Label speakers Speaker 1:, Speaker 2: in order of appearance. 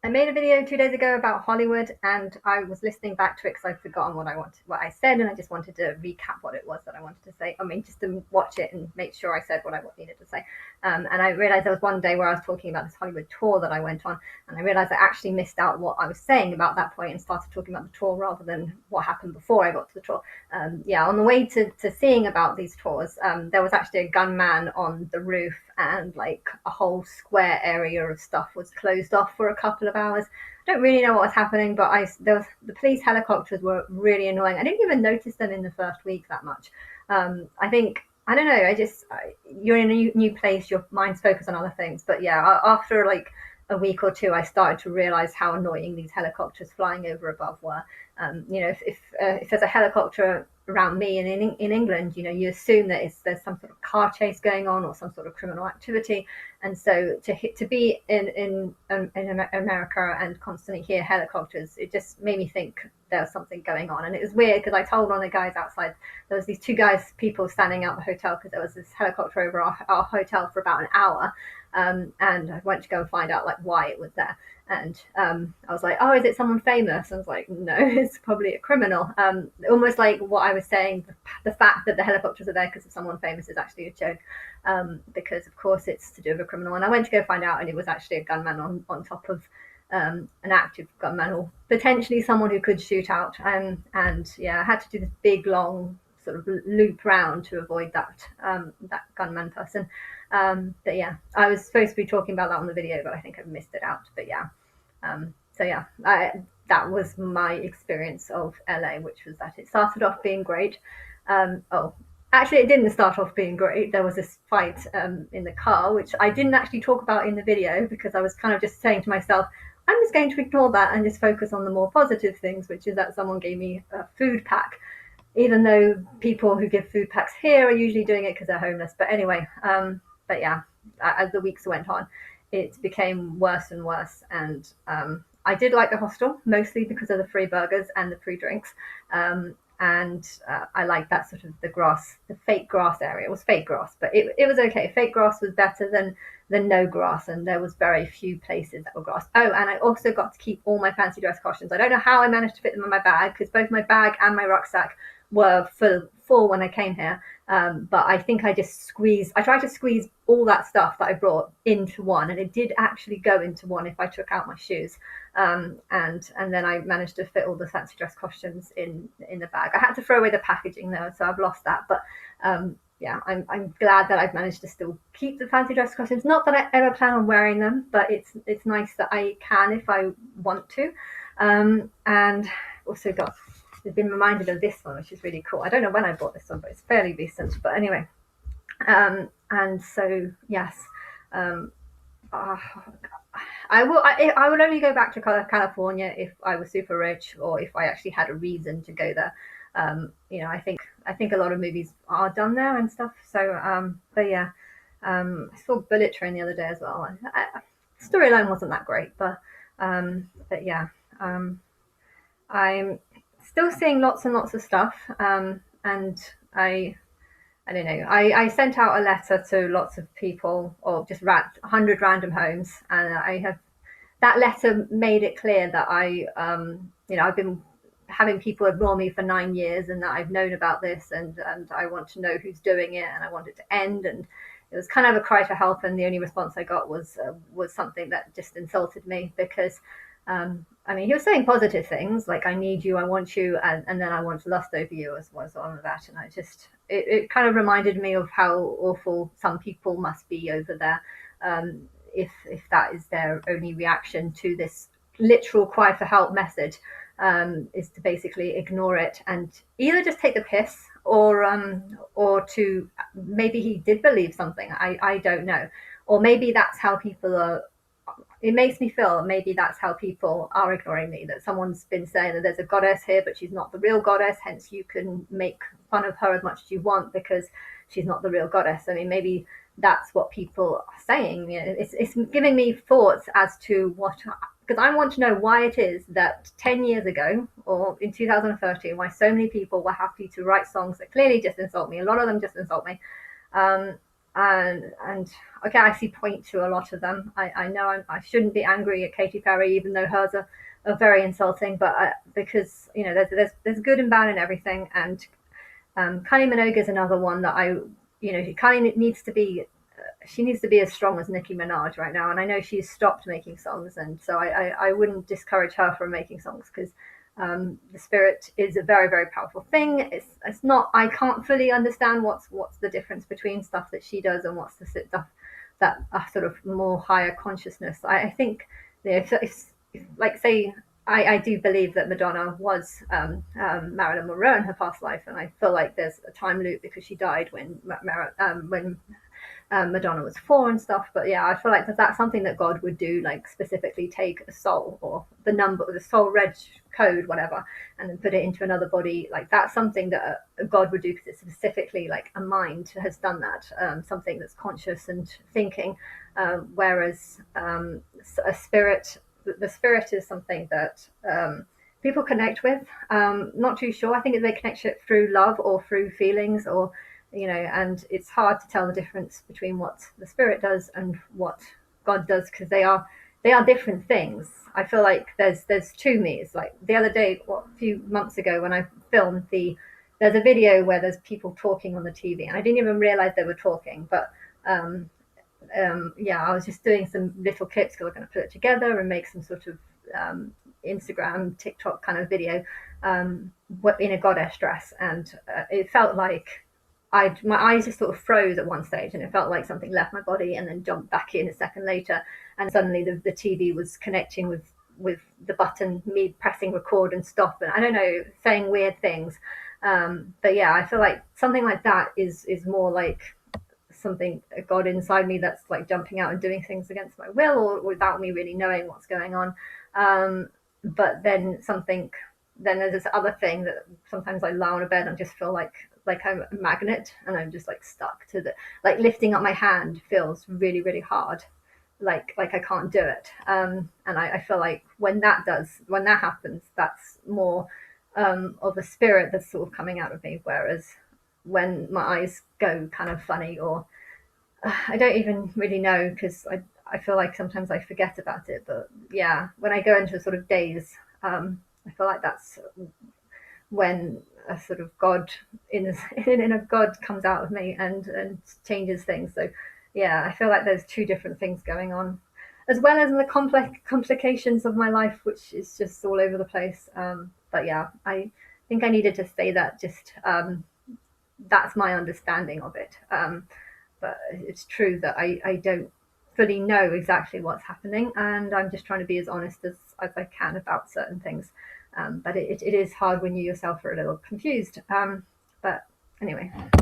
Speaker 1: I made a video 2 days ago about Hollywood, and I was listening back to it because I'd forgotten what I said, and I just wanted to recap what it was that I wanted to say. I mean, just to watch it and make sure I said what I needed to say. And I realized there was one day where I was talking about this Hollywood tour that I went on, and I realized I actually missed out what I was saying about that point and started talking about the tour rather than what happened before I got to the tour. Yeah, on the way to seeing about these tours, there was actually a gunman on the roof, and like a whole square area of stuff was closed off for a couple of hours. I don't really know what was happening, but the police helicopters were really annoying. I didn't even notice them in the first week that much. I think I don't know. You're in a new place. Your mind's focused on other things. But yeah, after like a week or two, I started to realize how annoying these helicopters flying over above were. If there's a helicopter around me and in England, you assume that there's some sort of car chase going on or some sort of criminal activity, and so to be in America and constantly hear helicopters, it just made me think there was something going on. And it was weird because I told one of the guys outside, there was these two guys, people standing out the hotel because there was this helicopter over our hotel for about an hour, and I went to go and find out like why it was there. And I was like, oh, is it someone famous? I was like, no, it's probably a criminal. Almost like what I was saying, the fact that the helicopters are there because of someone famous is actually a joke, because of course it's to do with a criminal. And I went to go find out, and it was actually a gunman on top of an active gunman, or potentially someone who could shoot out. And yeah, I had to do this big long sort of loop round to avoid that gunman person. But yeah, I was supposed to be talking about that on the video, but I think I missed it out. But yeah, so yeah, that was my experience of LA, which was that it started off being great. Oh, actually, it didn't start off being great. There was this fight in the car, which I didn't actually talk about in the video because I was kind of just saying to myself, I'm just going to ignore that and just focus on the more positive things, which is that someone gave me a food pack, even though people who give food packs here are usually doing it because they're homeless. But anyway, but yeah, as the weeks went on, it became worse and worse. And I did like the hostel mostly because of the free burgers and the free drinks. And I liked that sort of the fake grass area. It was fake grass, but it was okay. Fake grass was better than no grass, and there was very few places that were grass. Oh, and I also got to keep all my fancy dress costumes. I don't know how I managed to fit them in my bag because both my bag and my rucksack were full when I came here. But I think I tried to squeeze all that stuff that I brought into one, and it did actually go into one if I took out my shoes. And then I managed to fit all the fancy dress costumes in the bag. I had to throw away the packaging though, so I've lost that. But yeah, I'm glad that I've managed to still keep the fancy dress costumes. Not that I ever plan on wearing them, but it's nice that I can if I want to. And also I've been reminded of this one, which is really cool. I don't know when I bought this one, but it's fairly recent. But anyway, and so yes, um, uh, I would only go back to California if I was super rich or if I actually had a reason to go there. I think a lot of movies are done there and stuff. So, but yeah, I saw Bullet Train the other day as well. Storyline wasn't that great, but yeah, I'm still seeing lots and lots of stuff. And I don't know. I sent out a letter to lots of people, or just 100 random homes, and I have that letter made it clear that I've been having people ignore me for 9 years, and that I've known about this, and I want to know who's doing it, and I want it to end. And it was kind of a cry for help, and the only response I got was something that just insulted me because. I mean, he was saying positive things like "I need you, I want you," and then "I want to lust over you" as was on that, and it kind of reminded me of how awful some people must be over there, if that is their only reaction to this literal cry for help message, is to basically ignore it and either just take the piss or to maybe he did believe something. I don't know, or maybe that's how people are. It makes me feel maybe that's how people are ignoring me, that someone's been saying that there's a goddess here but she's not the real goddess, hence you can make fun of her as much as you want because she's not the real goddess. I mean, maybe that's what people are saying. It's giving me thoughts as to what, because I want to know why it is that 10 years ago or in 2013, why so many people were happy to write songs that clearly just insult me. A lot of them just insult me. um, and okay, I see point to a lot of them. I know I shouldn't be angry at Katy Perry, even though hers are very insulting. But because there's good and bad in everything, and Kylie Minogue is another one that Kylie needs to be. She needs to be as strong as Nicki Minaj right now, and I know she's stopped making songs, and so I wouldn't discourage her from making songs because the spirit is a very very powerful thing. It's not, I can't fully understand what's the difference between stuff that she does and what's the stuff that sort of more higher consciousness. I think if like say I do believe that Madonna was Marilyn Monroe in her past life, and I feel like there's a time loop because she died when Madonna was four and stuff. But yeah, I feel like that's something that God would do, like specifically take a soul or the number, the soul reg code, whatever, and then put it into another body. Like that's something that God would do because it's specifically like a mind has done that, something that's conscious and thinking. Whereas a spirit, the spirit is something that people connect with. Not too sure. I think they connect it through love or through feelings or and it's hard to tell the difference between what the spirit does and what God does because they are different things. I feel like there's two me's. Like the other day, a few months ago, when I filmed there's a video where there's people talking on the TV, and I didn't even realize they were talking, but um, yeah, I was just doing some little clips because I was going to put it together and make some sort of Instagram, TikTok kind of video in a goddess dress, and it felt like my eyes just sort of froze at one stage, and it felt like something left my body and then jumped back in a second later, and suddenly the TV was connecting with the button, me pressing record and stop, and I don't know, saying weird things. But yeah, I feel like something like that is more like something, a God inside me that's like jumping out and doing things against my will or without me really knowing what's going on. But then there's this other thing that sometimes I lie on a bed and just feel like I'm a magnet and I'm just like stuck to like lifting up my hand feels really really hard, like I can't do it. And I feel like when that happens, that's more of a spirit that's sort of coming out of me, whereas when my eyes go kind of funny or I don't even really know because I feel like sometimes I forget about it. But yeah, when I go into a sort of daze, I feel like that's when a sort of God in a God comes out of me and changes things. So yeah, I feel like there's two different things going on, as well as the complications of my life, which is just all over the place. But yeah, I think I needed to say that. Just that's my understanding of it. But it's true that I don't fully know exactly what's happening, and I'm just trying to be as honest as I can about certain things. But it is hard when you yourself are a little confused. But anyway.